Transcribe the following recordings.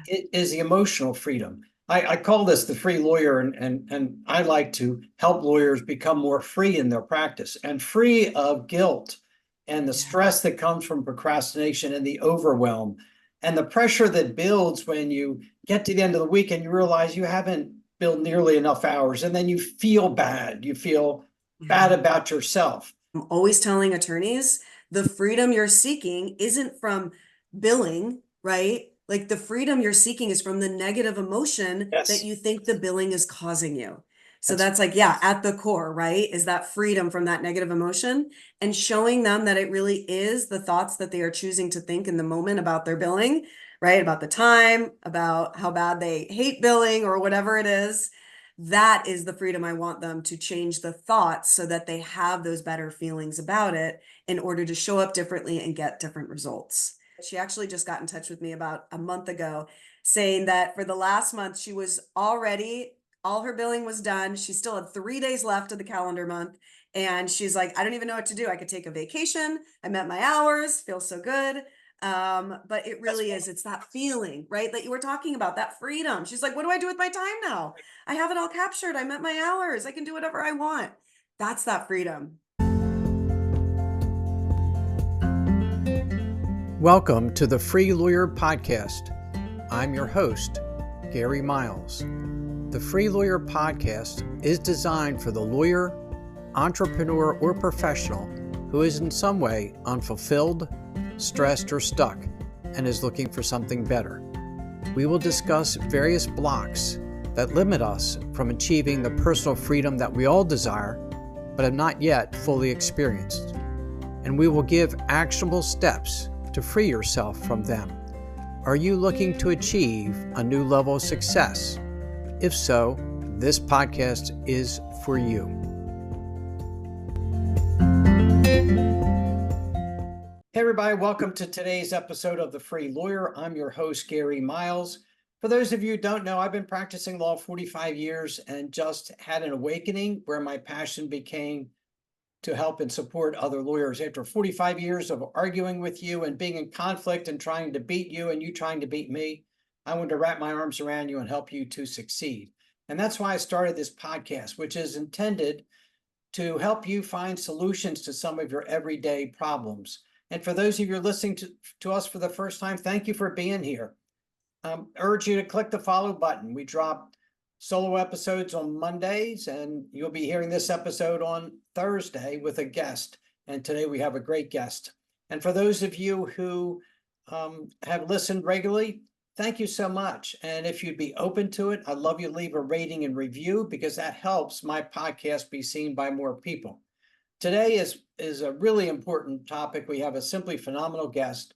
is the emotional freedom. I call this the free lawyer, and I like to help lawyers become more free in their practice and free of guilt and the Yeah. stress that comes from procrastination and the overwhelm and the pressure that builds when you get to the end of the week and you realize you haven't billed nearly enough hours, and then you feel bad. You feel bad Yeah. about yourself. I'm always telling attorneys the freedom you're seeking isn't from billing, right? Like the freedom you're seeking is from the negative emotion that Yes, you think the billing is causing you. So that's that's like, yeah, at the core, right? Is that freedom from that negative emotion and showing them that it really is the thoughts that they are choosing to think in the moment about their billing, right? About the time, about how bad they hate billing or whatever it is. That is the freedom I want them to change the thoughts so that they have those better feelings about it in order to show up differently and get different results. She actually just got in touch with me about a month ago saying that for the last month, she was already, all her billing was done. She still had 3 days left of the calendar month. And she's like, I don't even know what to do. I could take a vacation. I met my hours, feels so good. But it that's really is, it's that feeling, right? That you were talking about, that freedom. She's like, what do I do with my time now? I have it all captured. I met my hours. I can do whatever I want. That's that freedom. Welcome to the Free Lawyer Podcast. I'm your host, Gary Miles. The Free Lawyer Podcast is designed for the lawyer, entrepreneur, or professional who is in some way unfulfilled, stressed, or stuck and is looking for something better. We will discuss various blocks that limit us from achieving the personal freedom that we all desire, but have not yet fully experienced. And we will give actionable steps to free yourself from them. Are you looking to achieve a new level of success? If so, this podcast is for you. Hey everybody, welcome to today's episode of The Free Lawyer. I'm your host, Gary Miles. For those of you who don't know, I've been practicing law 45 years and just had an awakening where my passion became to help and support other lawyers. After 45 years of arguing with you and being in conflict and trying to beat you and you trying to beat me, I wanted to wrap my arms around you and help you to succeed. And that's why I started this podcast, which is intended to help you find solutions to some of your everyday problems. And for those of you listening to us for the first time, thank you for being here. Urge you to click the follow button. We drop solo episodes on Mondays, and you'll be hearing this episode on Thursday with a guest. And today we have a great guest. And for those of you who have listened regularly, thank you so much. And if you'd be open to it, I'd love you to leave a rating and review because that helps my podcast be seen by more people. Today is a really important topic. We have a simply phenomenal guest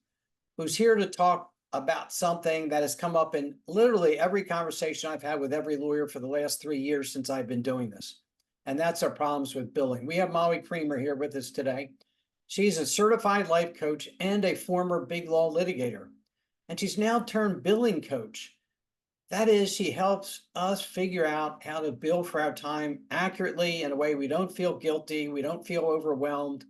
who's here to talk about something that has come up in literally every conversation I've had with every lawyer for the last 3 years since I've been doing this. And that's our problems with billing. We have Molly Kremer here with us today. She's a certified life coach and a former big law litigator. And she's now turned billing coach. That is, she helps us figure out how to bill for our time accurately in a way we don't feel guilty, we don't feel overwhelmed,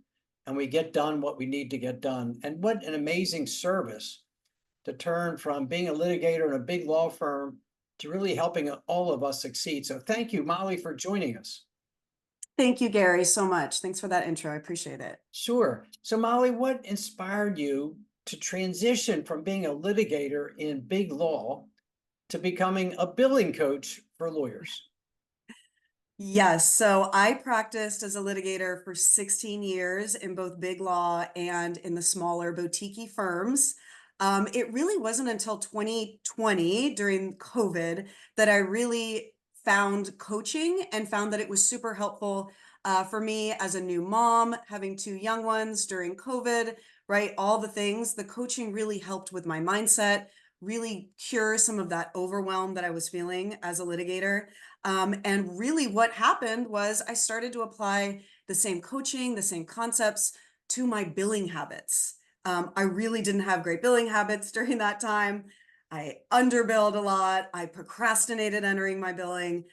and we get done what we need to get done. And what an amazing service to turn from being a litigator in a big law firm to really helping all of us succeed. So thank you, Molly, for joining us. Thank you, Gary, so much. Thanks for that intro. I appreciate it. Sure. So Molly, what inspired you to transition from being a litigator in big law to becoming a billing coach for lawyers? Yes, so I practiced as a litigator for 16 years in both big law and in the smaller boutique firms. It really wasn't until 2020 during COVID that I really found coaching and found that it was super helpful for me as a new mom, having two young ones during COVID, right? All the things. The coaching really helped with my mindset, really cure some of that overwhelm that I was feeling as a litigator. And really, what happened was I started to apply the same coaching, the same concepts to my billing habits. I really didn't have great billing habits during that time. I underbilled a lot. I procrastinated entering my billing.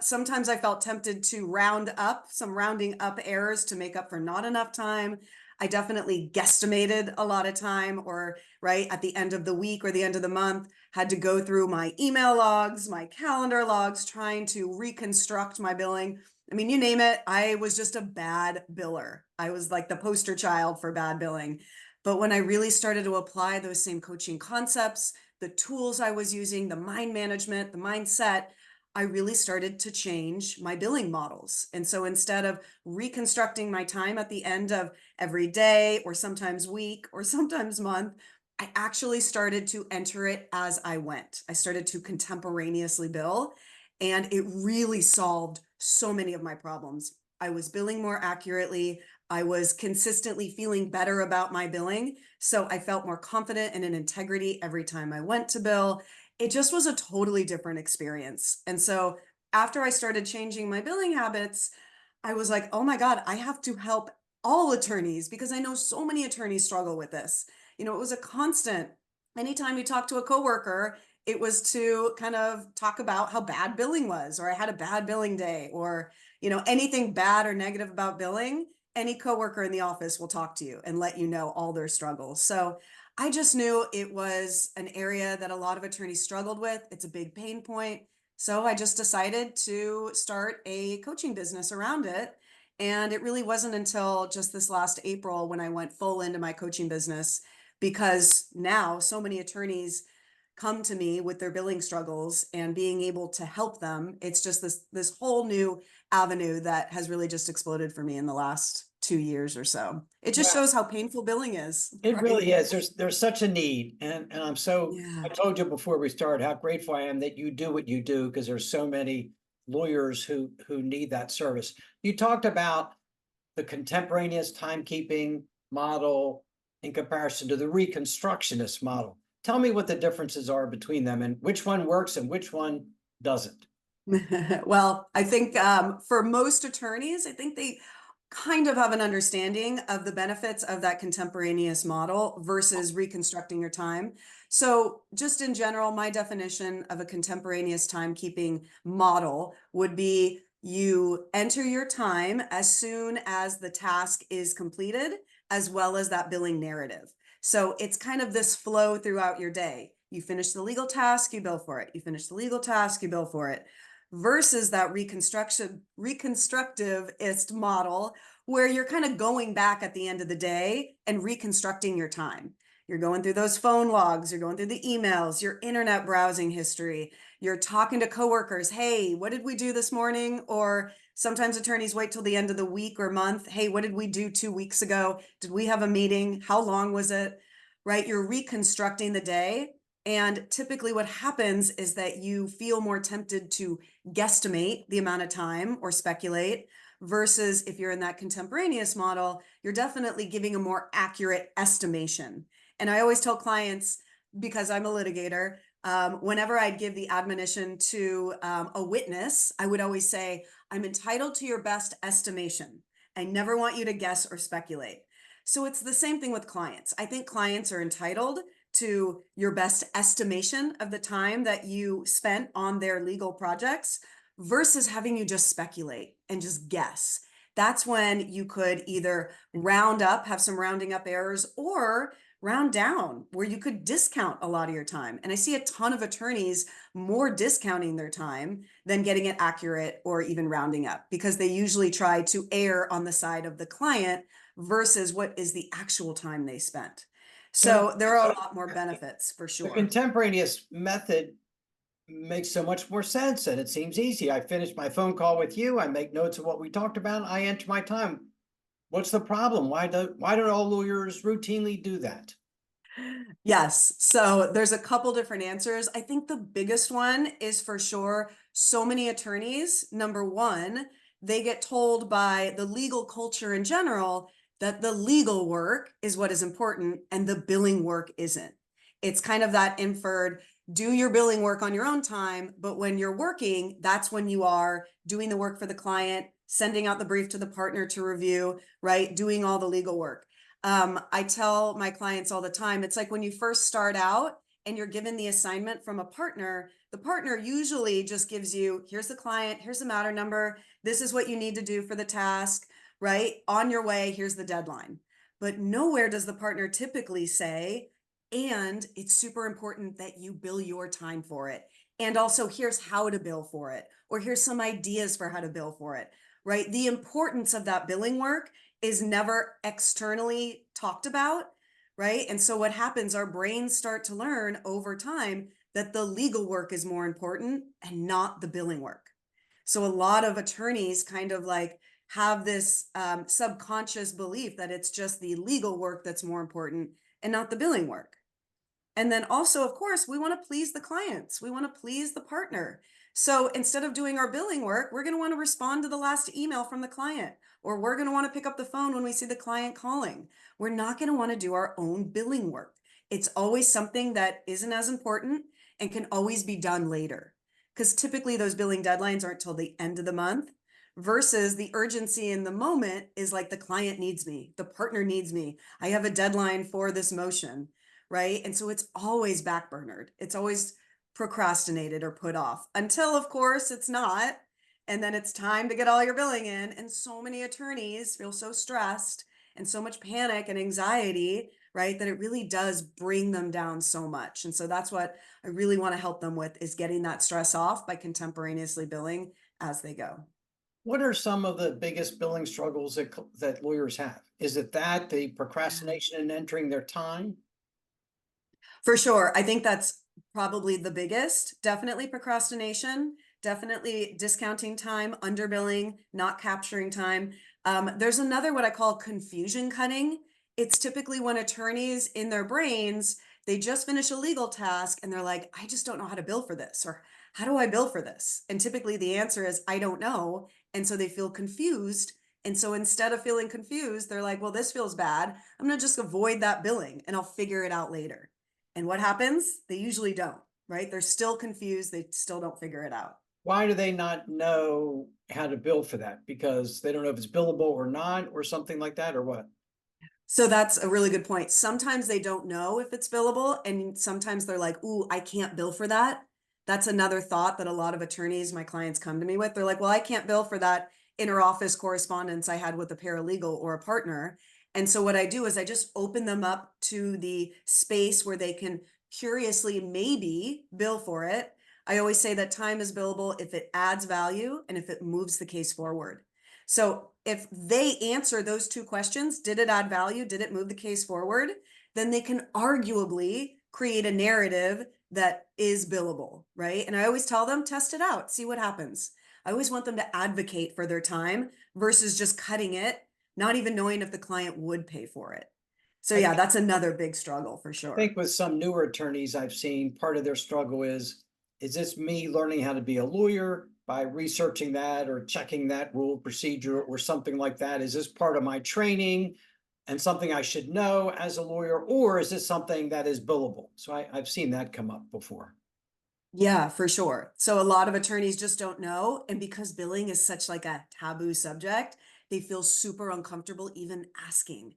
Sometimes I felt tempted to round up some rounding up errors to make up for not enough time. I definitely guesstimated a lot of time, or right at the end of the week or the end of the month, had to go through my email logs, my calendar logs, trying to reconstruct my billing. I mean, you name it, I was just a bad biller. I was like the poster child for bad billing. But when I really started to apply those same coaching concepts, the tools I was using, the mind management, the mindset, I really started to change my billing models. And so instead of reconstructing my time at the end of every day, or sometimes week, or sometimes month, I actually started to enter it as I went. I started to contemporaneously bill, and it really solved so many of my problems. I was billing more accurately. I was consistently feeling better about my billing. So I felt more confident and in integrity every time I went to bill. It just was a totally different experience. And so after I started changing my billing habits, I was like, oh my God, I have to help all attorneys because I know so many attorneys struggle with this. You know, it was a constant. Anytime you talk to a coworker, it was to kind of talk about how bad billing was, or I had a bad billing day, or, you know, anything bad or negative about billing. Any coworker in the office will talk to you and let you know all their struggles. So I just knew it was an area that a lot of attorneys struggled with. It's a big pain point. So I just decided to start a coaching business around it. And it really wasn't until just this last April when I went full into my coaching business, because now so many attorneys come to me with their billing struggles and being able to help them. It's just this whole new avenue that has really just exploded for me in the last 2 years or so. It just Well, shows how painful billing is, it right? really is. There's such a need, and I'm so. I Yeah. told you before we started how grateful I am that you do what you do, because there's so many lawyers who need that service. You talked about the contemporaneous timekeeping model in comparison to the reconstructionist model. Tell me what the differences are between them and which one works and which one doesn't. Well, I think for most attorneys, I think they kind of have an understanding of the benefits of that contemporaneous model versus reconstructing your time. So, just in general, my definition of a contemporaneous timekeeping model would be you enter your time as soon as the task is completed, as well as that billing narrative. So, it's kind of this flow throughout your day. You finish the legal task, you bill for it. You finish the legal task, you bill for it, versus that reconstructivist model where you're kind of going back at the end of the day and reconstructing your time. You're going through those phone logs, you're going through the emails, your internet browsing history, you're talking to coworkers. Hey, what did we do this morning? Or sometimes attorneys wait till the end of the week or month. Hey, what did we do 2 weeks ago? Did we have a meeting? How long was it? Right? You're reconstructing the day. And typically what happens is that you feel more tempted to guesstimate the amount of time or speculate, versus if you're in that contemporaneous model, you're definitely giving a more accurate estimation. And I always tell clients, because I'm a litigator, whenever I'd give the admonition to a witness, I would always say, I'm entitled to your best estimation. I never want you to guess or speculate. So it's the same thing with clients. I think clients are entitled to your best estimation of the time that you spent on their legal projects versus having you just speculate and just guess. That's when you could either round up, have some rounding up errors, or round down where you could discount a lot of your time. And I see a ton of attorneys more discounting their time than getting it accurate or even rounding up, because they usually try to err on the side of the client versus what is the actual time they spent. So So there are a lot more benefits for the sure. contemporaneous method makes so much more sense, and it seems easy. I finish my phone call with you, I make notes of what we talked about, I enter my time. What's the problem? Why don't all lawyers routinely do that? Yes. So there's a couple different answers. I think the biggest one is for sure so many attorneys, number one, they get told by the legal culture in general that the legal work is what is important and the billing work isn't. It's kind of that inferred, do your billing work on your own time, but when you're working, that's when you are doing the work for the client, sending out the brief to the partner to review, right? Doing all the legal work. I tell my clients all the time, it's like when you first start out and you're given the assignment from a partner, the partner usually just gives you, here's the client, here's the matter number, this is what you need to do for the task, right? On your way, here's the deadline. But nowhere does the partner typically say, And it's super important that you bill your time for it. And also, here's how to bill for it, or here's some ideas for how to bill for it, right? The importance of that billing work is never externally talked about, right? And so, what happens, our brains start to learn over time that the legal work is more important and not the billing work. So, a lot of attorneys kind of like have this subconscious belief that it's just the legal work that's more important and not the billing work. And then also, of course, we want to please the clients. We want to please the partner. So instead of doing our billing work, we're going to want to respond to the last email from the client, or we're going to want to pick up the phone when we see the client calling. We're not going to want to do our own billing work. It's always something that isn't as important and can always be done later. Because typically those billing deadlines aren't till the end of the month versus the urgency in the moment is like the client needs me, the partner needs me. I have a deadline for this motion, right? And so it's always backburnered. It's always procrastinated or put off until, of course, it's not. And then it's time to get all your billing in. And so many attorneys feel so stressed and so much panic and anxiety, right? That it really does bring them down so much. And so that's what I really want to help them with is getting that stress off by contemporaneously billing as they go. What are some of the biggest billing struggles that lawyers have? Is it that the procrastination in entering their time? For sure. I think that's probably the biggest. Definitely procrastination, definitely discounting time, underbilling, not capturing time. There's another what I call confusion cutting. It's typically when attorneys in their brains, they just finish a legal task and they're like, I just don't know how to bill for this, or how do I bill for this? And typically the answer is, I don't know. And so they feel confused. And so instead of feeling confused, they're like, well, this feels bad. I'm going to just avoid that billing and I'll figure it out later. And what happens? They usually don't, right? They're still confused. They still don't figure it out. Why do they not know how to bill for that? Because they don't know if it's billable or not, or something like that, or what? So that's a really good point. Sometimes they don't know if it's billable, and sometimes they're like, ooh, I can't bill for that. That's another thought that a lot of attorneys, my clients come to me with. They're like, well, I can't bill for that inter-office correspondence I had with a paralegal or a partner. And so what I do is I just open them up to the space where they can curiously maybe bill for it. I always say that time is billable if it adds value and if it moves the case forward. So if they answer those two questions, did it add value? Did it move the case forward? Then they can arguably create a narrative that is billable, right? And I always tell them, test it out, see what happens. I always want them to advocate for their time versus just cutting it, not even knowing if the client would pay for it. So I yeah, think that's another big struggle for I sure. think with some newer attorneys I've seen, part of their struggle is this me learning how to be a lawyer by researching that or checking that rule procedure or something like that? Is this part of my training and something I should know as a lawyer, or is this something that is billable? So I've seen that come up before. Yeah, for sure. So a lot of attorneys just don't know. And because billing is such like a taboo subject, they feel super uncomfortable even asking.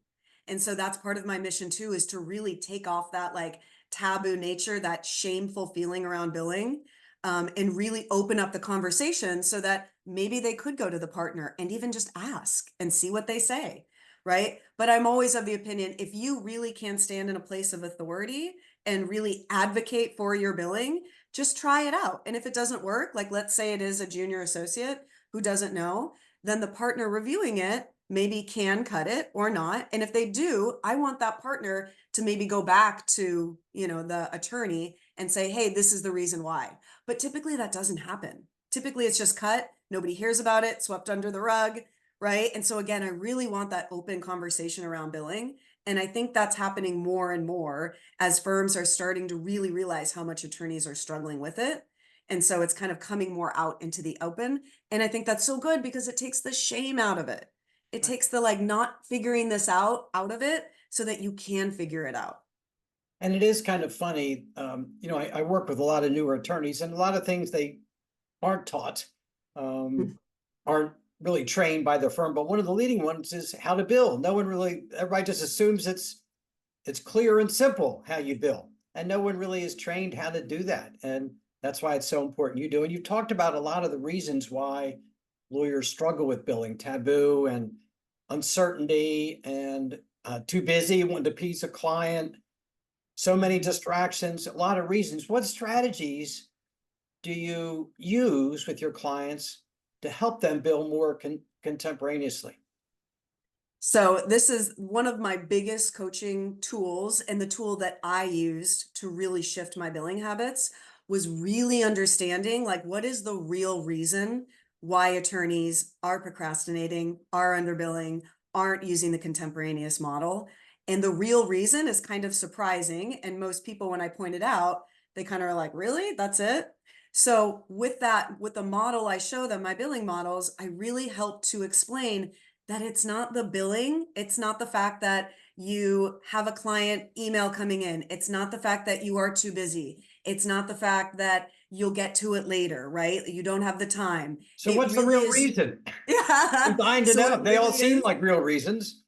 And so that's part of my mission too, is to really take off that like taboo nature, that shameful feeling around billing, and really open up the conversation so that maybe they could go to the partner and even just ask and see what they say. Right. But I'm always of the opinion, if you really can stand in a place of authority and really advocate for your billing, just try it out. And if it doesn't work, like let's say it is a junior associate who doesn't know, then the partner reviewing it maybe can cut it or not. And if they do, I want that partner to maybe go back to, the attorney and say, hey, this is the reason why. But typically that doesn't happen. Typically it's just cut, nobody hears about it, swept under the rug, right? And so again, I really want that open conversation around billing. And I think that's happening more and more as firms are starting to really realize how much attorneys are struggling with it. And so it's kind of coming more out into the open. And I think that's so good because it takes the shame out of it. It Right. takes the like not figuring this out of it so that you can figure it out. And it is kind of funny. I work with a lot of newer attorneys, and a lot of things they aren't taught, um, aren't really trained by their firm. But one of the leading ones is how to bill. No one really, everybody just assumes it's clear and simple how you bill, and no one really is trained how to do that. And that's why it's so important you do. And you talked about a lot of the reasons why lawyers struggle with billing: taboo and uncertainty and too busy, wanting to please a client. So many distractions, a lot of reasons. What strategies do you use with your clients to help them bill more contemporaneously? So this is one of my biggest coaching tools, and the tool that I used to really shift my billing habits was really understanding, like, what is the real reason why attorneys are procrastinating, are underbilling, aren't using the contemporaneous model. And the real reason is kind of surprising. And most people, when I point it out, they kind of are like, really? That's it? So with that, with the model I show them, my billing models, I really help to explain that it's not the billing. It's not the fact that you have a client email coming in. It's not the fact that you are too busy. It's not the fact that you'll get to it later, right? You don't have the time. So It what's the really real is. reason? I'm Yeah. dying to So know. it They all really seem is. like real reasons.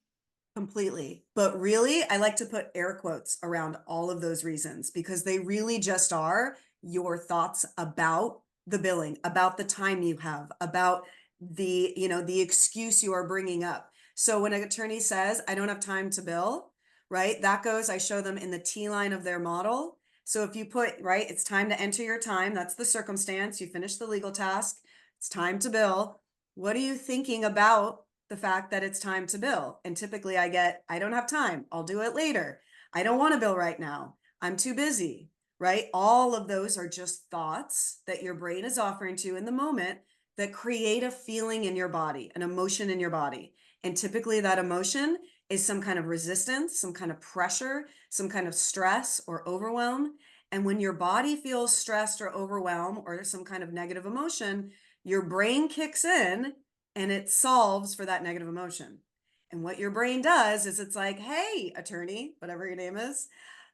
Completely. But really, I like to put air quotes around all of those reasons because they really just are your thoughts about the billing, about the time you have, about the excuse you are bringing up. So when an attorney says, I don't have time to bill, right? That goes, I show them in the T line of their model. So if you put, right, it's time to enter your time. That's the circumstance. You finish the legal task. It's time to bill. What are you thinking about the fact that it's time to bill? And typically I get, I don't have time. I'll do it later. I don't want to bill right now. I'm too busy, right? All of those are just thoughts that your brain is offering to you in the moment that create a feeling in your body, an emotion in your body. And typically that emotion is some kind of resistance, some kind of pressure, some kind of stress or overwhelm. And when your body feels stressed or overwhelmed or some kind of negative emotion, your brain kicks in and it solves for that negative emotion. And what your brain does is it's like, hey, attorney, whatever your name is,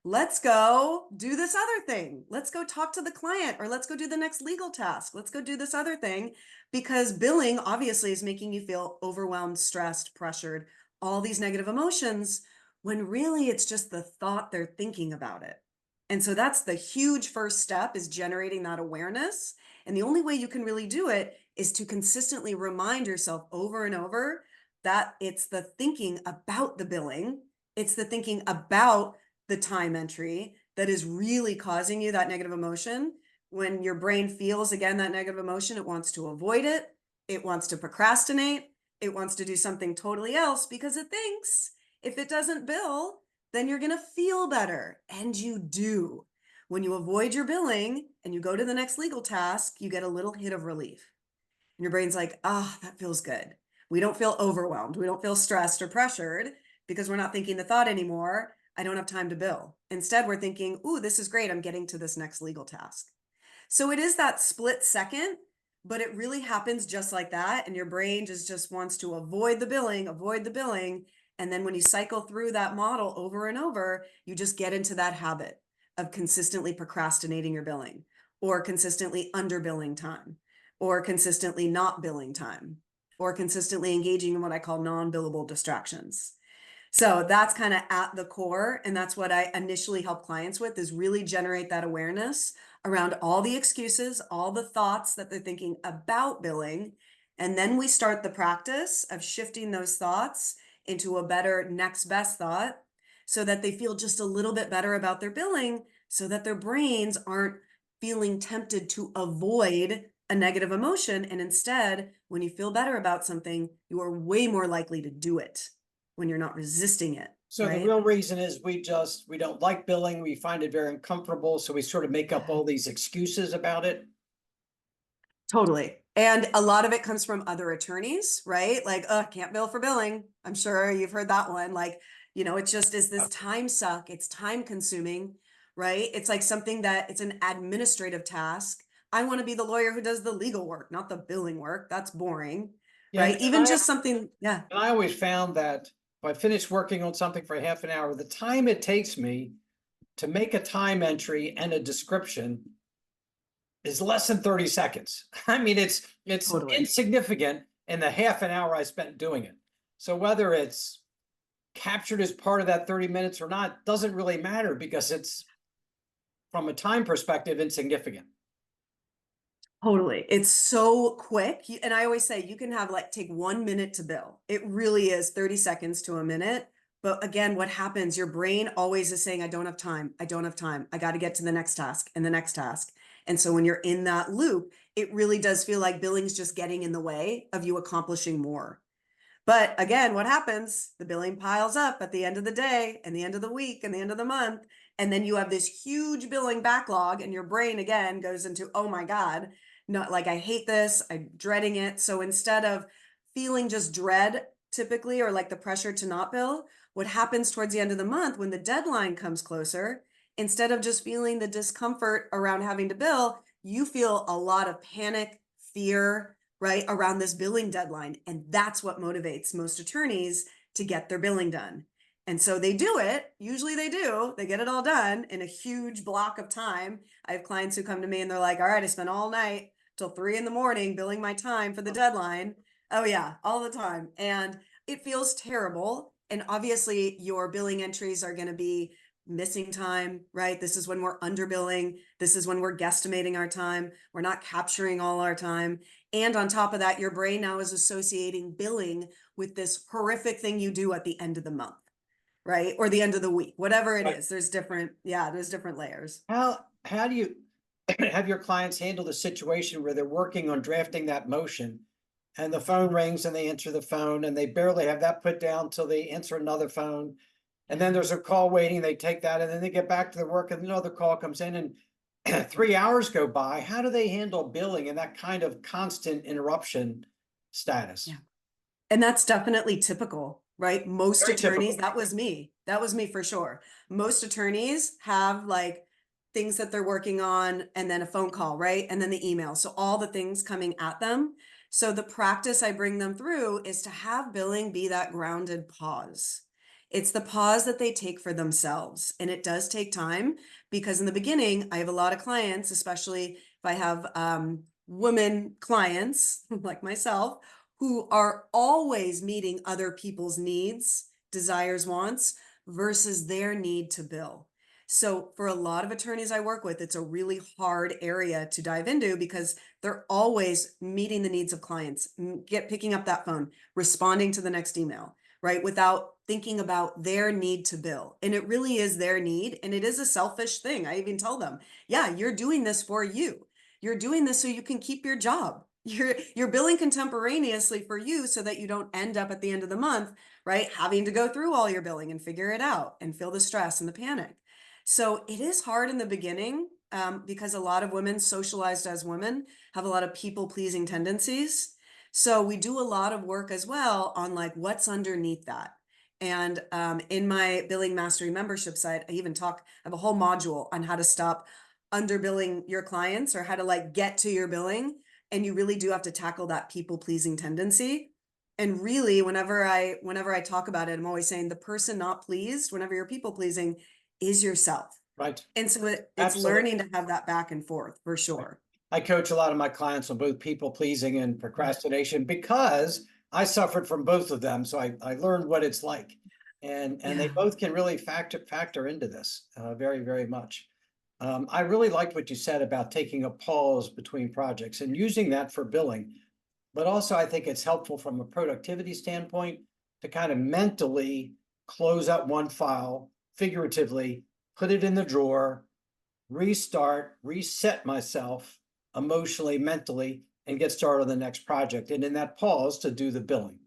let's go do this other thing. Let's go talk to the client, or let's go do the next legal task. Let's go do this other thing, because billing obviously is making you feel overwhelmed, stressed, pressured, all these negative emotions, when really it's just the thought they're thinking about it. And so that's the huge first step, is generating that awareness. And the only way you can really do it is to consistently remind yourself over and over that it's the thinking about the billing, it's the thinking about the time entry that is really causing you that negative emotion. When your brain feels again that negative emotion, it wants to avoid it, it wants to procrastinate, it wants to do something totally else because it thinks if it doesn't bill, then you're going to feel better. And you do. When you avoid your billing and you go to the next legal task, you get a little hit of relief. And your brain's like, ah, that feels good. We don't feel overwhelmed. We don't feel stressed or pressured because we're not thinking the thought anymore. I don't have time to bill. Instead, we're thinking, ooh, this is great. I'm getting to this next legal task. So it is that split second, but it really happens just like that. And your brain just wants to avoid the billing, avoid the billing. And then when you cycle through that model over and over, you just get into that habit of consistently procrastinating your billing, or consistently underbilling time, or consistently not billing time, or consistently engaging in what I call non-billable distractions. So that's kind of at the core. And that's what I initially help clients with, is really generate that awareness around all the excuses, all the thoughts that they're thinking about billing. And then we start the practice of shifting those thoughts into a better next best thought, so that they feel just a little bit better about their billing, so that their brains aren't feeling tempted to avoid a negative emotion. And instead, when you feel better about something, you are way more likely to do it when you're not resisting it, So the right? real reason is we don't like billing. We find it very uncomfortable. So we sort of make up all these excuses about it. Totally. And a lot of it comes from other attorneys, right? Like, can't bill for billing. I'm sure you've heard that one. Like, it just is this time suck. It's time consuming, right? It's like something that it's an administrative task. I want to be the lawyer who does the legal work, not the billing work. That's boring, Yeah, right? Even just something, yeah, and I always found that if I finish working on something for half an hour, the time it takes me to make a time entry and a description is less than 30 seconds. I mean, it's totally. insignificant in the half an hour I spent doing it. So whether it's captured as part of that 30 minutes or not doesn't really matter, because it's, from a time perspective, insignificant. Totally. It's so quick. And I always say you can have, like, take 1 minute to bill. It really is 30 seconds to a minute But again, what happens? Your brain always is saying, I don't have time. I don't have time. I got to get to the next task and the next task. And so when you're in that loop, it really does feel like billing's just getting in the way of you accomplishing more. But again, what happens? The billing piles up at the end of the day and the end of the week and the end of the month. And then you have this huge billing backlog, and your brain again goes into, oh my God, not like I hate this, I'm dreading it. So instead of feeling just dread typically, or like the pressure to not bill, what happens towards the end of the month when the deadline comes closer, instead of just feeling the discomfort around having to bill, you feel a lot of panic, fear, right, around this billing deadline. And that's what motivates most attorneys to get their billing done. And so they do it. Usually they do. They get it all done in a huge block of time. I have clients who come to me and they're like, all right, I spent all night till 3 a.m. billing my time for the deadline. Oh, yeah, all the time. And it feels terrible. And obviously, your billing entries are going to be missing time, right? This is when we're underbilling. This is when we're guesstimating our time. We're not capturing all our time. And on top of that, your brain now is associating billing with this horrific thing you do at the end of the month, right? Or the end of the week, whatever it Right. is. There's different layers. How do you have your clients handle the situation where they're working on drafting that motion and the phone rings and they answer the phone and they barely have that put down till they answer another phone, and then there's a call waiting, they take that, and then they get back to their work and another call comes in, and 3 hours go by. How do they handle billing and that kind of constant interruption status? Yeah. And that's definitely typical, right? Most Very attorneys, typical. that was me. That was me for sure. Most attorneys have like things that they're working on and then a phone call, right? And then the email. So all the things coming at them. So the practice I bring them through is to have billing be that grounded pause. It's the pause that they take for themselves. And it does take time because in the beginning, I have a lot of clients, especially if I have women clients like myself, who are always meeting other people's needs, desires, wants versus their need to bill. So for a lot of attorneys I work with, it's a really hard area to dive into because they're always meeting the needs of clients, picking up that phone, responding to the next email, right? Without thinking about their need to bill. And it really is their need. And it is a selfish thing. I even tell them, yeah, you're doing this for you. You're doing this so you can keep your job. You're billing contemporaneously for you so that you don't end up at the end of the month, right, having to go through all your billing and figure it out and feel the stress and the panic. So it is hard in the beginning because a lot of women socialized as women have a lot of people pleasing tendencies. So we do a lot of work as well on like what's underneath that. And in my billing mastery membership site, I have a whole module on how to stop underbilling your clients or how to like get to your billing. And you really do have to tackle that people pleasing tendency. And really, whenever I talk about it, I'm always saying the person not pleased, whenever you're people pleasing, is yourself. Right. And so it's Absolutely. learning to have that back and forth for Right. sure. I coach a lot of my clients on both people pleasing and procrastination because I suffered from both of them. So I learned what it's like. And they Yeah. both can really factor into this very, very much. I really liked what you said about taking a pause between projects and using that for billing. But also, I think it's helpful from a productivity standpoint to kind of mentally close up one file, figuratively, put it in the drawer, restart, reset myself emotionally, mentally, and get started on the next project. And in that pause, to do the billing.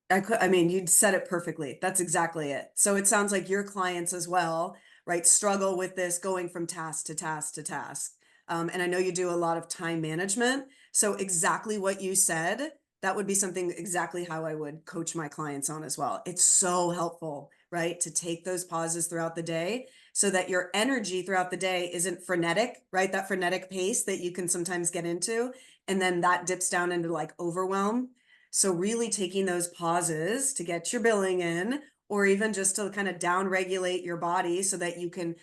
I mean, you said it perfectly. That's exactly it. So it sounds like your clients as well, right, struggle with this going from task to task to task. And I know you do a lot of time management. So exactly what you said, that would be something exactly how I would coach my clients on as well. It's so helpful, right, to take those pauses throughout the day so that your energy throughout the day isn't frenetic, right? That frenetic pace that you can sometimes get into. And then that dips down into like overwhelm. So really taking those pauses to get your billing in, or even just to kind of down regulate your body so that you can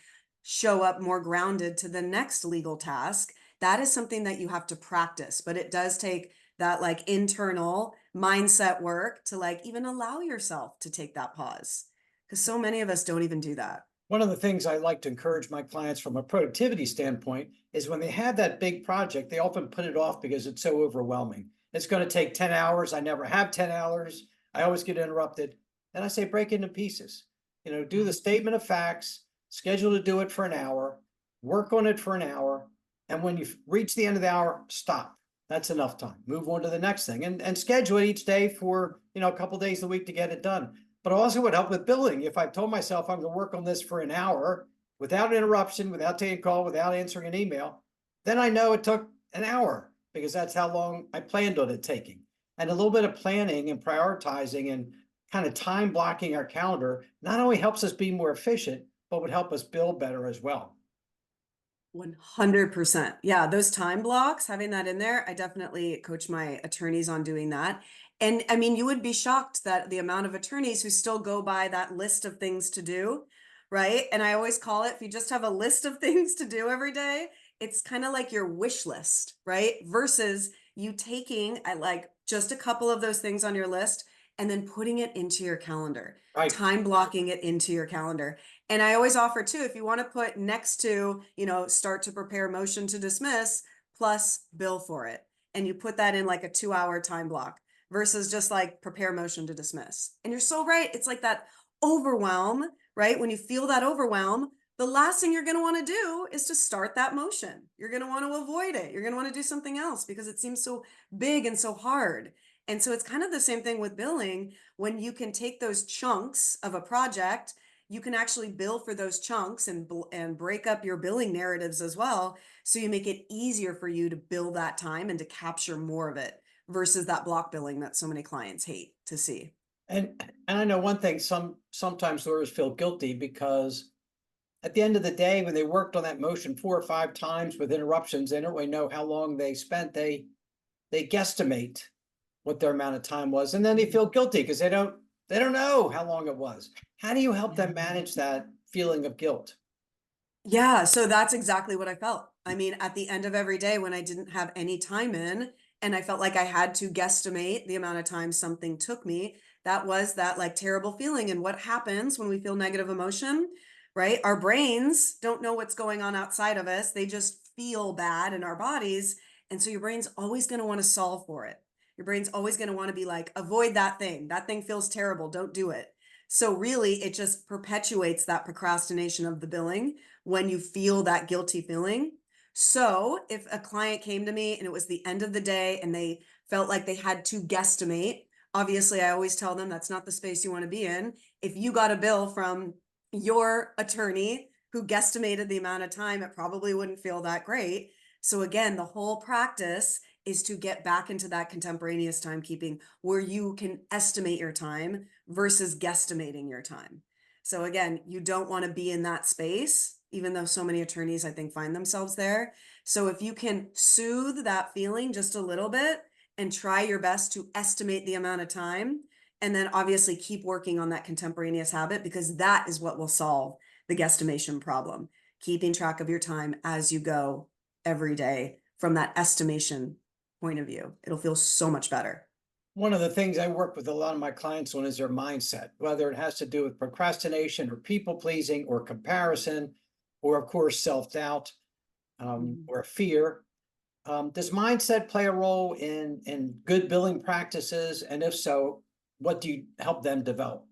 show up more grounded to the next legal task. That is something that you have to practice, but it does take that like internal mindset work to like even allow yourself to take that pause. Because so many of us don't even do that. One of the things I like to encourage my clients from a productivity standpoint is when they have that big project, they often put it off because it's so overwhelming. It's going to take 10 hours. I never have 10 hours. I always get interrupted. And I say break it into pieces. Do the statement of facts, schedule to do it for an hour, work on it for an hour. And when you reach the end of the hour, stop. That's enough time. Move on to the next thing and schedule it each day for, a couple days a week to get it done. But also would help with billing. If I told myself I'm going to work on this for an hour without interruption, without taking a call, without answering an email, then I know it took an hour because that's how long I planned on it taking. And a little bit of planning and prioritizing and kind of time blocking our calendar not only helps us be more efficient, but would help us build better as well. 100%. Yeah, those time blocks, having that in there, I definitely coach my attorneys on doing that. And I mean, you would be shocked that the amount of attorneys who still go by that list of things to do, right? And I always call it, if you just have a list of things to do every day, it's kind of like your wish list, right? Versus you taking like just a couple of those things on your list and then putting it into your calendar, Right. time blocking it into your calendar. And I always offer too, if you want to put next to, start to prepare motion to dismiss plus bill for it. And you put that in like a 2-hour time block versus just like prepare motion to dismiss. And you're so right. It's like that overwhelm, right? When you feel that overwhelm, the last thing you're going to want to do is to start that motion. You're going to want to avoid it. You're going to want to do something else because it seems so big and so hard. And so it's kind of the same thing with billing. When you can take those chunks of a project, you can actually bill for those chunks and break up your billing narratives as well. So you make it easier for you to bill that time and to capture more of it versus that block billing that so many clients hate to see. And I know one thing, sometimes lawyers feel guilty because at the end of the day, when they worked on that motion 4 or 5 times with interruptions, they don't really know how long they spent. They guesstimate what their amount of time was, and then they feel guilty because they don't know how long it was. How do you help them manage that feeling of guilt? Yeah, so that's exactly what I felt. I mean, at the end of every day when I didn't have any time in and I felt like I had to guesstimate the amount of time something took me, that was that like terrible feeling. And what happens when we feel negative emotion, right? Our brains don't know what's going on outside of us. They just feel bad in our bodies. And so your brain's always going to want to solve for it. Your brain's always going to want to be like, avoid that thing. That thing feels terrible. Don't do it. So really, it just perpetuates that procrastination of the billing when you feel that guilty feeling. So if a client came to me and it was the end of the day and they felt like they had to guesstimate, obviously I always tell them that's not the space you want to be in. If you got a bill from your attorney who guesstimated the amount of time, it probably wouldn't feel that great. So again, the whole practice is to get back into that contemporaneous timekeeping where you can estimate your time versus guesstimating your time. So again, you don't want to be in that space, even though so many attorneys, I think, find themselves there. So if you can soothe that feeling just a little bit and try your best to estimate the amount of time, and then obviously keep working on that contemporaneous habit, because that is what will solve the guesstimation problem. Keeping track of your time as you go every day from that estimation point of view. It'll feel so much better. One of the things I work with a lot of my clients on is their mindset, whether it has to do with procrastination or people pleasing or comparison, or of course, self-doubt, or fear. Does mindset play a role in good billing practices? And if so, what do you help them develop?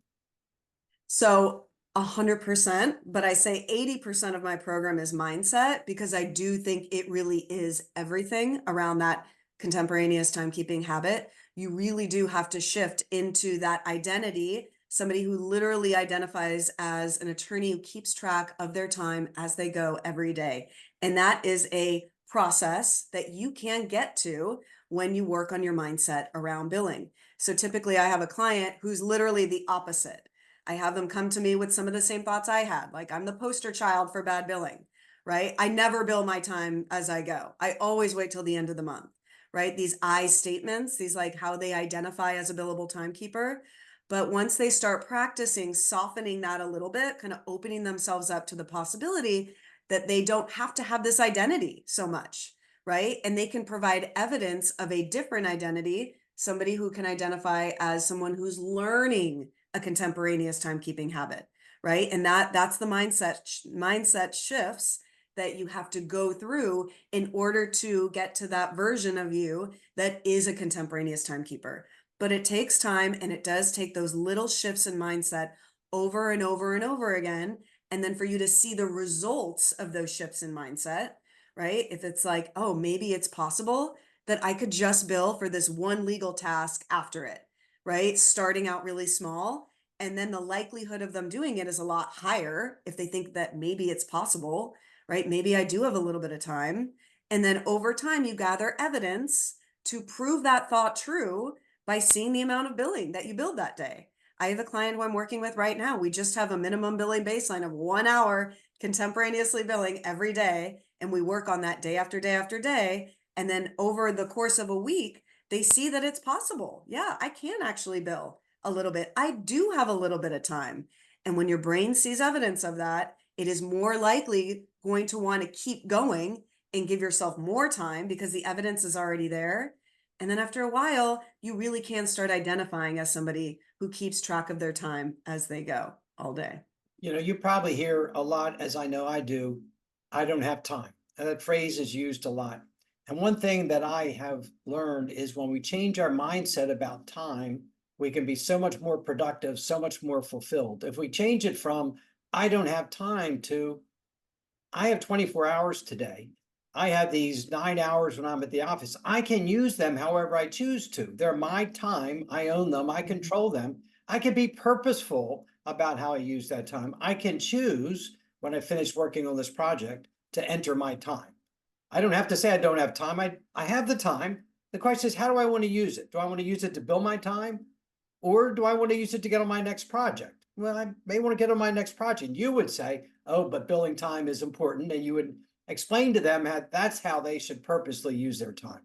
So 100%, but I say 80% of my program is mindset because I do think it really is everything around that contemporaneous timekeeping habit. You really do have to shift into that identity, somebody who literally identifies as an attorney who keeps track of their time as they go every day. And that is a process that you can get to when you work on your mindset around billing. So typically I have a client who's literally the opposite. I have them come to me with some of the same thoughts I had, like I'm the poster child for bad billing, right? I never bill my time as I go. I always wait till the end of the month, right? These I statements, these like how they identify as a billable timekeeper. But once they start practicing softening that a little bit, kind of opening themselves up to the possibility that they don't have to have this identity so much, right? And they can provide evidence of a different identity, somebody who can identify as someone who's learning a contemporaneous timekeeping habit, right? And that's the mindset shifts that you have to go through in order to get to that version of you that is a contemporaneous timekeeper. but it takes time and it does take those little shifts in mindset over and over and over again. And then for you to see the results of those shifts in mindset, right? If it's like, oh, maybe it's possible that I could just bill for this one legal task after it, right? Starting out really small. And then the likelihood of them doing it is a lot higher if they think that maybe it's possible, right? Maybe I do have a little bit of time. And then over time, you gather evidence to prove that thought true by seeing the amount of billing that you billed that day. I have a client who I'm working with right now. We just have a minimum billing baseline of 1 hour contemporaneously billing every day. And we work on that day after day after day. And then over the course of a week, they see that it's possible. Yeah, I can actually bill a little bit. I do have a little bit of time. And when your brain sees evidence of that, it is more likely going to want to keep going and give yourself more time because the evidence is already there. And then after a while, you really can start identifying as somebody who keeps track of their time as they go all day. You probably hear a lot, as I know I do, I don't have time. And that phrase is used a lot. And one thing that I have learned is when we change our mindset about time, we can be so much more productive, so much more fulfilled. If we change it from, I don't have time to, I have 24 hours today. I have these 9 hours when I'm at the office. I can use them however I choose to. They're my time. I own them. I Mhm. control them. I can be purposeful about how I use that time. I can choose when I finish working on this project to enter my time. I don't have to say I don't have time. I have the time. The question is, how do I want to use it? Do I want to use it to bill my time? Or do I want to use it to get on my next project? Well, I may want to get on my next project. You would say, oh, but billing time is important. And you would explain to them how that's how they should purposely use their time.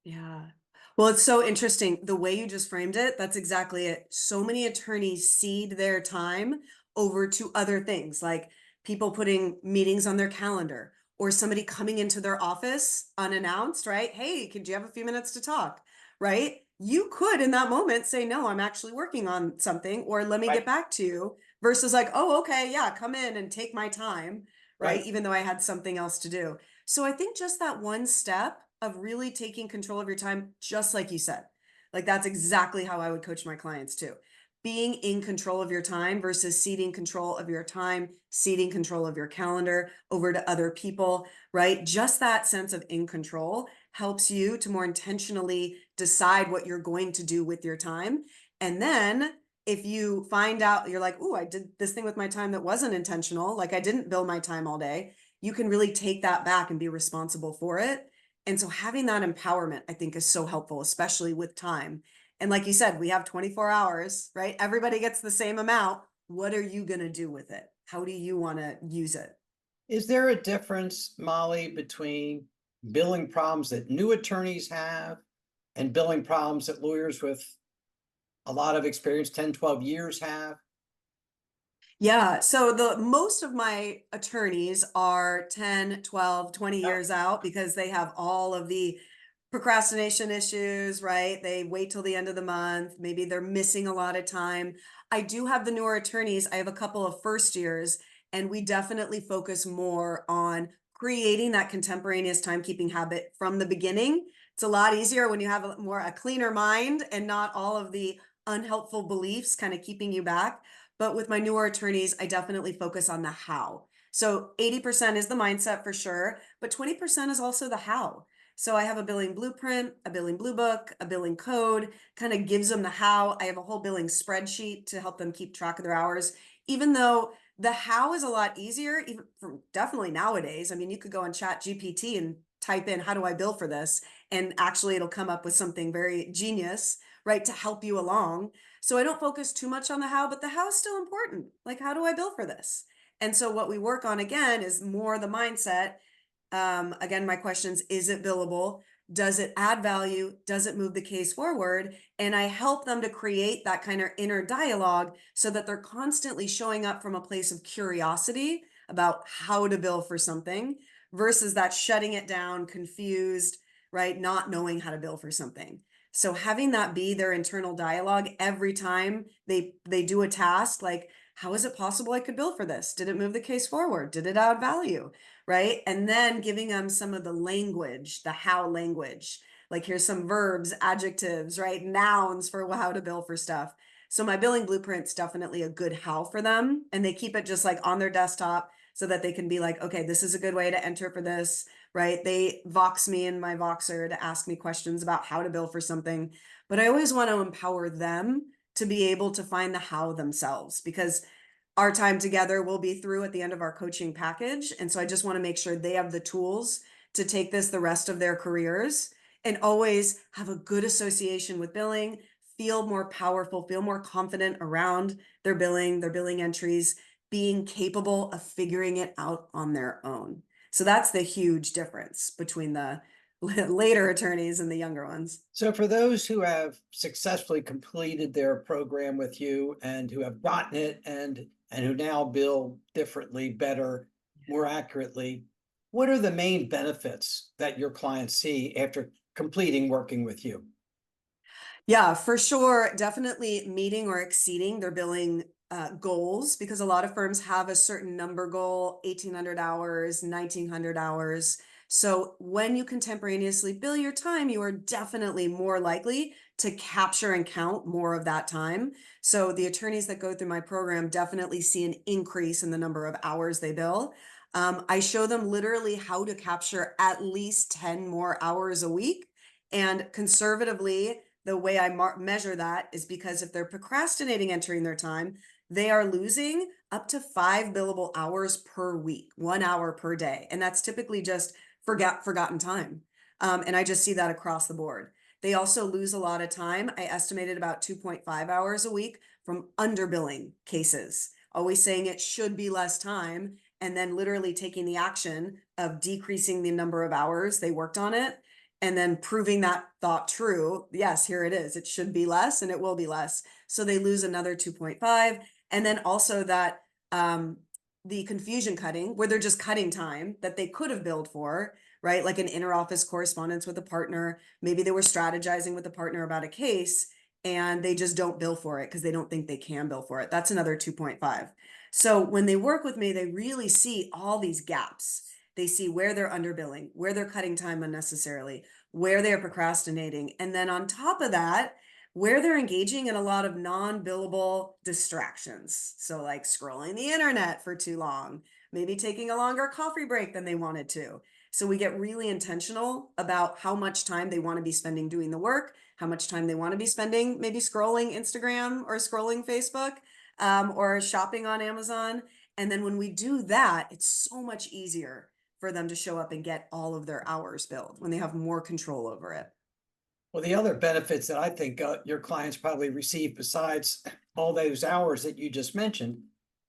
Yeah. Well, it's so interesting. The way you just framed it, that's exactly it. So many attorneys cede their time over to other things, like people putting meetings on their calendar or somebody coming into their office unannounced, right? Hey, could you have a few minutes to talk? Right? You could in that moment say, no, I'm actually working on something, or let me Right. get back to you, versus like, oh, okay, yeah, come in and take my time, right? Right. Even though I had something else to do. So I think just that one step of really taking control of your time, just like you said, like that's exactly how I would coach my clients too. Being in control of your time versus ceding control of your time, ceding control of your calendar over to other people, right? Just that sense of in control helps you to more intentionally decide what you're going to do with your time. And then if you find out you're like, oh, I did this thing with my time that wasn't intentional, like I didn't bill my time all day, you can really take that back and be responsible for it. And so having that empowerment, I think, is so helpful, especially with time. And like you said, we have 24 hours, right? Everybody gets the same amount. What are you going to do with it? How do you want to use it? Is there a difference, Molly, between billing problems that new attorneys have and billing problems that lawyers with a lot of experience, 10, 12 years have? Yeah. So the most of my attorneys are 10, 12, 20 Oh, years out because they have all of the procrastination issues, right? They wait till the end of the month. Maybe they're missing a lot of time. I do have the newer attorneys. I have a couple of first years, and we definitely focus more on creating that contemporaneous timekeeping habit from the beginning. It's a lot easier when you have a cleaner mind and not all of the unhelpful beliefs kind of keeping you back. But with my newer attorneys, I definitely focus on the how. So 80% is the mindset for sure, but 20% is also the how. So I have a billing blueprint, a billing blue book, a billing code, kind of gives them the how. I have a whole billing spreadsheet to help them keep track of their hours, even though the how is a lot easier, even for definitely nowadays. I mean, you could go on Chat GPT and type in, how do I bill for this? And actually it'll come up with something very genius, right, to help you along. So I don't focus too much on the how, but the how is still important. Like, how do I bill for this? And so what we work on again is more the mindset. Again, my questions, is it billable? Does it add value? Does it move the case forward? And I help them to create that kind of inner dialogue so that they're constantly showing up from a place of curiosity about how to bill for something versus that shutting it down, confused, right? Not knowing how to bill for something. So having that be their internal dialogue every time they do a task, like, how is it possible I could bill for this? Did it move the case forward? Did it add value? Right? And then giving them some of the language, the how language. Like here's some verbs, adjectives, right? Nouns for how to bill for stuff. So my billing blueprint's definitely a good how for them. And they keep it just like on their desktop so that they can be like, okay, this is a good way to enter for this, right? They Vox me in my Voxer to ask me questions about how to bill for something. But I always want to empower them to be able to find the how themselves, because our time together will be through at the end of our coaching package. And so I just want to make sure they have the tools to take this the rest of their careers and always have a good association with billing, feel more powerful, feel more confident around their billing entries, being capable of figuring it out on their own. So that's the huge difference between the later attorneys and the younger ones. So for those who have successfully completed their program with you and who have gotten it and who now bill differently, better, more accurately, what are the main benefits that your clients see after completing working with you? Yeah, for sure. Definitely meeting or exceeding their billing goals, because a lot of firms have a certain number goal, 1,800 hours, 1,900 hours. So when you contemporaneously bill your time, you are definitely more likely to capture and count more of that time. So the attorneys that go through my program definitely see an increase in the number of hours they bill. I show them literally how to capture at least 10 more hours a week. And conservatively, the way I measure that is because if they're procrastinating entering their time, they are losing up to 5 billable hours per week, 1 hour per day. And that's typically just forgotten time. And I just see that across the board. They also lose a lot of time. I estimated about 2.5 hours a week from underbilling cases, always saying it should be less time, and then literally taking the action of decreasing the number of hours they worked on it, and then proving that thought true. Yes, here it is. It should be less and it will be less. So they lose another 2.5. And then also that the confusion cutting, where they're just cutting time that they could have billed for, right? Like an interoffice correspondence with a partner. Maybe they were strategizing with a partner about a case and they just don't bill for it because they don't think they can bill for it. That's another 2.5. So when they work with me, they really see all these gaps. They see where they're underbilling, where they're cutting time unnecessarily, where they're procrastinating. And then on top of that, where they're engaging in a lot of non-billable distractions. So like scrolling the internet for too long, maybe taking a longer coffee break than they wanted to. So we get really intentional about how much time they want to be spending doing the work, how much time they want to be spending maybe scrolling Instagram or scrolling Facebook, or shopping on Amazon. And then when we do that, it's so much easier for them to show up and get all of their hours billed when they have more control over it. Well, the other benefits that I think your clients probably receive besides all those hours that you just mentioned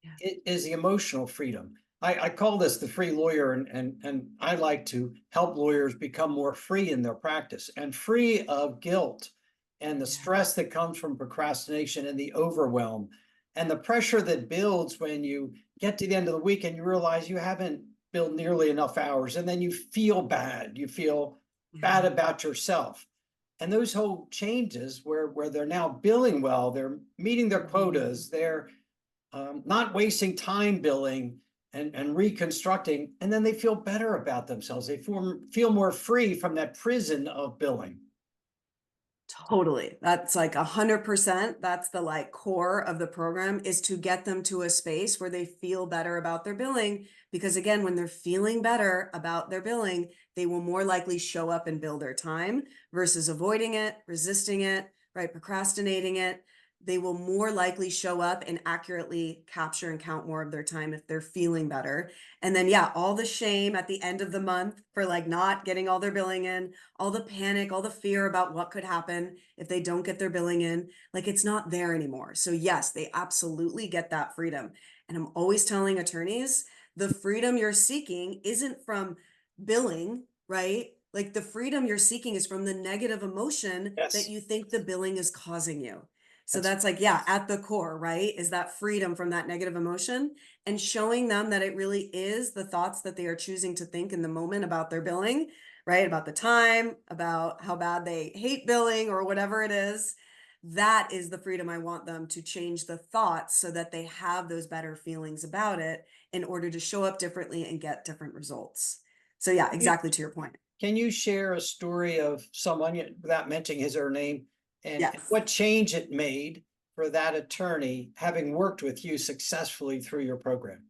Yeah. is the emotional freedom. I call this the free lawyer, and I like to help lawyers become more free in their practice and free of guilt and the Yeah. stress that comes from procrastination and the overwhelm and the pressure that builds when you get to the end of the week and you realize you haven't billed nearly enough hours, and then you feel bad. You feel bad Yeah. about yourself. And those whole changes where they're now billing well, they're meeting their Mhm. quotas, they're not wasting time billing and reconstructing, and then they feel better about themselves. They feel more free from that prison of billing. Totally. That's like 100%. That's the like core of the program, is to get them to a space where they feel better about their billing. Because again, when they're feeling better about their billing, they will more likely show up and bill their time versus avoiding it, resisting it, right? Procrastinating it. They will more likely show up and accurately capture and count more of their time if they're feeling better. And then, yeah, all the shame at the end of the month for like not getting all their billing in, all the panic, all the fear about what could happen if they don't get their billing in, like it's not there anymore. So yes, they absolutely get that freedom. And I'm always telling attorneys, the freedom you're seeking isn't from billing, right? Like the freedom you're seeking is from the negative emotion that Yes, you think the billing is causing you. So that's that's like, yeah, at the core, right? Is that freedom from that negative emotion, and showing them that it really is the thoughts that they are choosing to think in the moment about their billing, right? About the time, about how bad they hate billing or whatever it is. That is the freedom I want them to change the thoughts so that they have those better feelings about it in order to show up differently and get different results. So, yeah, you exactly to your point. Can you share a story of someone, without mentioning his or her name, and Yes. what change it made for that attorney having worked with you successfully through your program?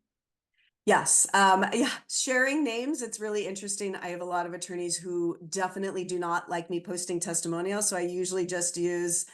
Yes. Yeah. Sharing names, it's really interesting. I have a lot of attorneys who definitely do not like me posting testimonials. So I usually just use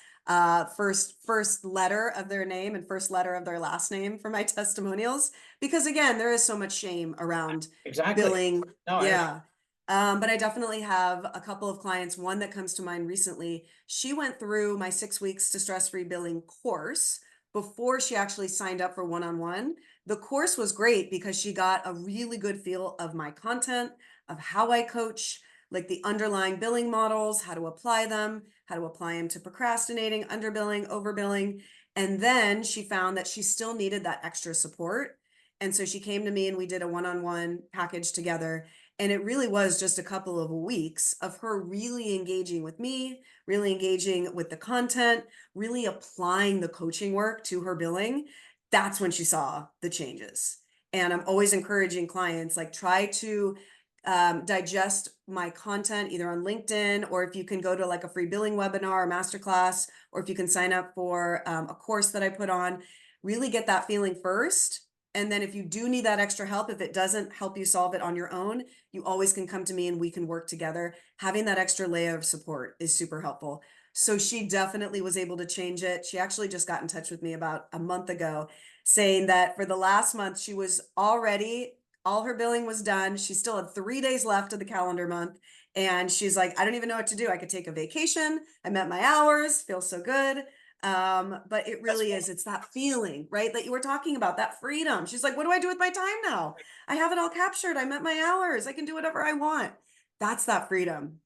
first letter of their name and first letter of their last name for my testimonials. Because again, there is so much shame around Exactly. billing. No, I understand. Yeah. But I definitely have a couple of clients. One that comes to mind recently, she went through my 6 weeks to stress-free billing course before she actually signed up for one-on-one. The course was great because she got a really good feel of my content, of how I coach, like the underlying billing models, how to apply them, to procrastinating, underbilling, overbilling. And then she found that she still needed that extra support. And so she came to me and we did a one-on-one package together. And it really was just a couple of weeks of her really engaging with me, really engaging with the content, really applying the coaching work to her billing. That's when she saw the changes. And I'm always encouraging clients, like, try to digest my content either on LinkedIn, or if you can go to like a free billing webinar or masterclass, or if you can sign up for a course that I put on, really get that feeling first. And then if you do need that extra help, if it doesn't help you solve it on your own, you always can come to me and we can work together. Having that extra layer of support is super helpful. So she definitely was able to change it. She actually just got in touch with me about a month ago saying that for the last month, she was already, all her billing was done. She still had 3 days left of the calendar month. And she's like, I don't even know what to do. I could take a vacation. I met my hours, feel so good. But it That's really is, it's that feeling, right? That you were talking about, that freedom. She's like, what do I do with my time now? I have it all captured. I met my hours. I can do whatever I want. That's that freedom.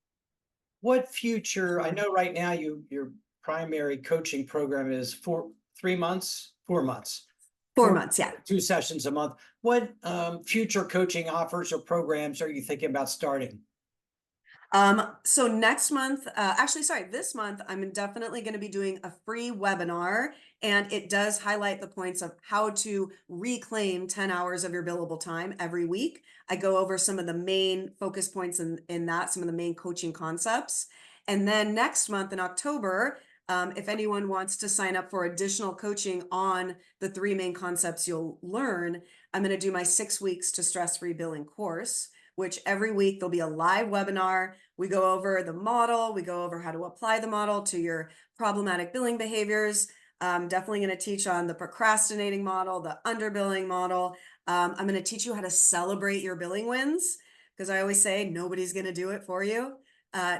what future, I Sure. know right now your primary coaching program is 3 months, 4 months, 4 months. Yeah. 2 sessions a month. What future coaching offers or programs are you thinking about starting? So next month, actually, sorry, this month, I'm definitely going to be doing a free webinar, and it does highlight the points of how to reclaim 10 hours of your billable time every week. I go over some of the main focus points in that, some of the main coaching concepts. And then next month in October, if anyone wants to sign up for additional coaching on the three main concepts you'll learn, I'm going to do my 6 weeks to stress-free billing course, which every week there'll be a live webinar. We go over the model, we go over how to apply the model to your problematic billing behaviors. I'm definitely going to teach on the procrastinating model, the underbilling model. I'm going to teach you how to celebrate your billing wins, because I always say nobody's going to do it for you.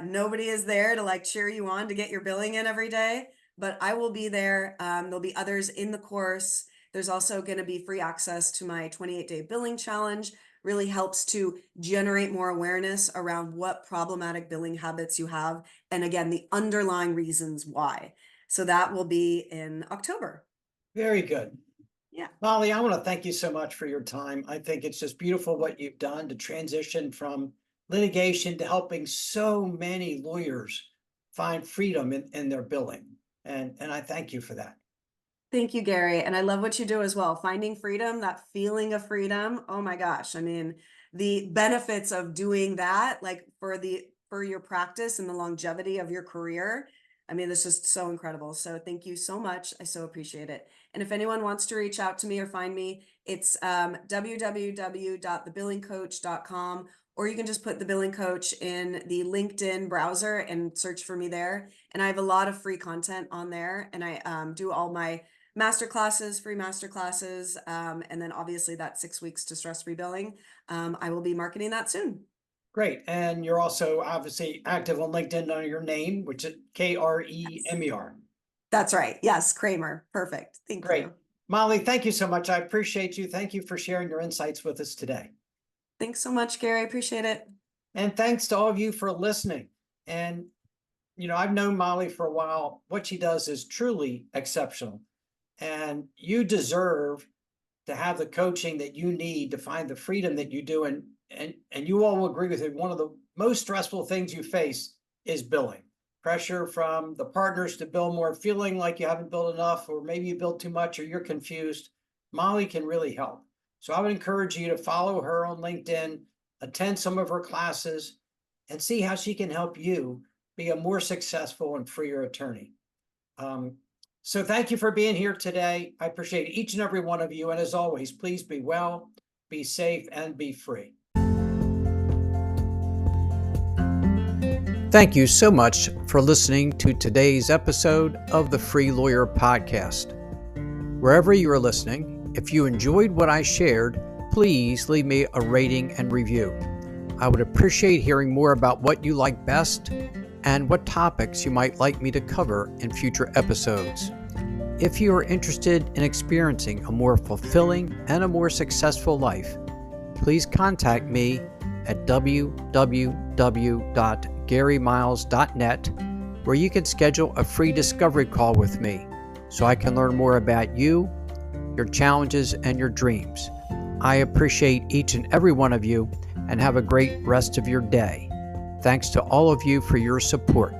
Nobody is there to like cheer you on to get your billing in every day, but I will be there. There'll be others in the course. There's also going to be free access to my 28-day billing challenge. Really helps to generate more awareness around what problematic billing habits you have. And again, the underlying reasons why. So that will be in October. Very good. Yeah. Molly, I want to thank you so much for your time. I think it's just beautiful what you've done to transition from litigation to helping so many lawyers find freedom in their billing. And I thank you for that. Thank you, Gary. And I love what you do as well. Finding freedom, that feeling of freedom. Oh my gosh. I mean, the benefits of doing that, like for your practice and the longevity of your career. I mean, it's just so incredible. So thank you so much. I so appreciate it. And if anyone wants to reach out to me or find me, it's www.thebillingcoach.com, or you can just put the billing coach in the LinkedIn browser and search for me there. And I have a lot of free content on there, and I do all my master classes, free master classes, and then obviously that 6 weeks to stress rebilling. I will be marketing that soon. Great. And you're also obviously active on LinkedIn under your name, which is Yes. Kremer. That's right. Yes, Kramer. Perfect. Thank Great. you. Molly, thank you so much. I appreciate you. Thank you for sharing your insights with us today. Thanks so much, Gary. I appreciate it. And thanks to all of you for listening. And, I've known Molly for a while. What she does is truly exceptional. And you deserve to have the coaching that you need to find the freedom that you do. And you all will agree with it. One of the most stressful things you face is billing. Pressure from the partners to bill more, feeling like you haven't billed enough, or maybe you billed too much, or you're confused. Molly can really help. So I would encourage you to follow her on LinkedIn, attend some of her classes, and see how she can help you be a more successful and freer attorney. So thank you for being here today. I appreciate each and every one of you. And as always, please be well, be safe, and be free. Thank you so much for listening to today's episode of the Free Lawyer Podcast. Wherever you are listening, if you enjoyed what I shared, please leave me a rating and review. I would appreciate hearing more about what you like best and what topics you might like me to cover in future episodes. If you are interested in experiencing a more fulfilling and a more successful life, please contact me at www.garymiles.net, where you can schedule a free discovery call with me so I can learn more about you, your challenges, and your dreams. I appreciate each and every one of you and have a great rest of your day. Thanks to all of you for your support.